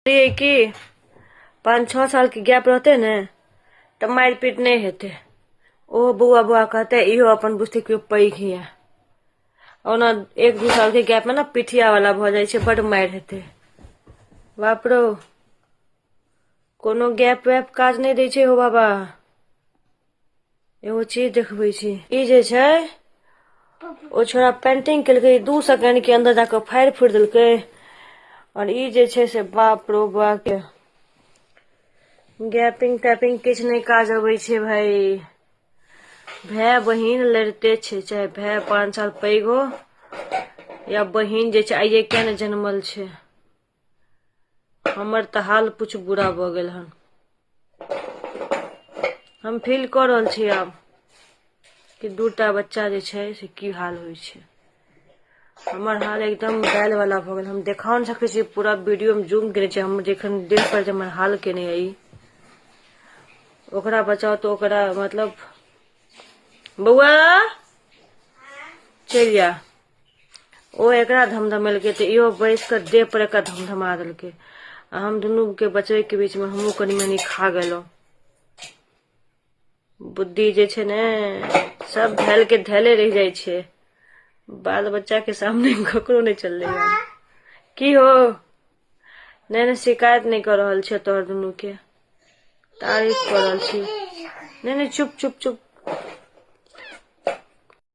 ये कि 5-6 साल के गैप रहते ने तो मार पीट नहीं हेते। ओ बुआ बुआ कहते इहो अपन बुझते कि पैघ ही है और ना 1-2 साल के गैप में ना पिठिया वाला भ जाए छे, बड़ मार हेते। बाप रो कोनो गैप वैप काज नहीं दै छे हो बाबा। एगो चीज देखबै छी, ई जे छै ओ छोरा पेंटिंग केलकै 2 सेकंड के अंदर जाकर फाड़ फूड़ देलकै। और ई जे छै से बाप रो बा के गैपिंग टैपिंग किछ नहीं काज अबै छे भाई। भाई बहिन लड़ते छे, चाहे भाई 5 साल पैघ हो या बहिन जे छै आइये क्या ने जन्मल छे। हमर त हाल कुछ बुरा भ गेल हन। हम फील कर रहल छी आब कि 2टा बच्चा जे छै से की हाल होय छे। हमर हाल एकदम बैल वाला भ गेल। हम देखा नहीं सकै छी, पूरा वीडियो में जूम केने छी। हम जखन देख पर हमर हाल केने आई ओकरा बचाओ तो ओकरा मतलब बउआ चल जा। ओ एकरा धमधमेलकै तो इहो बैस कर देह पर एक धमधमा देलकै। हम दुनू के बचवे के बीच में हमहू कनी मनी खा गेलो। बुद्धि जे छै ने सब धैल के धैले रह जाय छे। बाल बच्चा के सामने ककरो नहीं चलले है। की हो नहीं शिकायत नहीं कर रहल छे तोहर दुनू के, तारीफ कर रहल छी। नहीं चुप चुप चुप।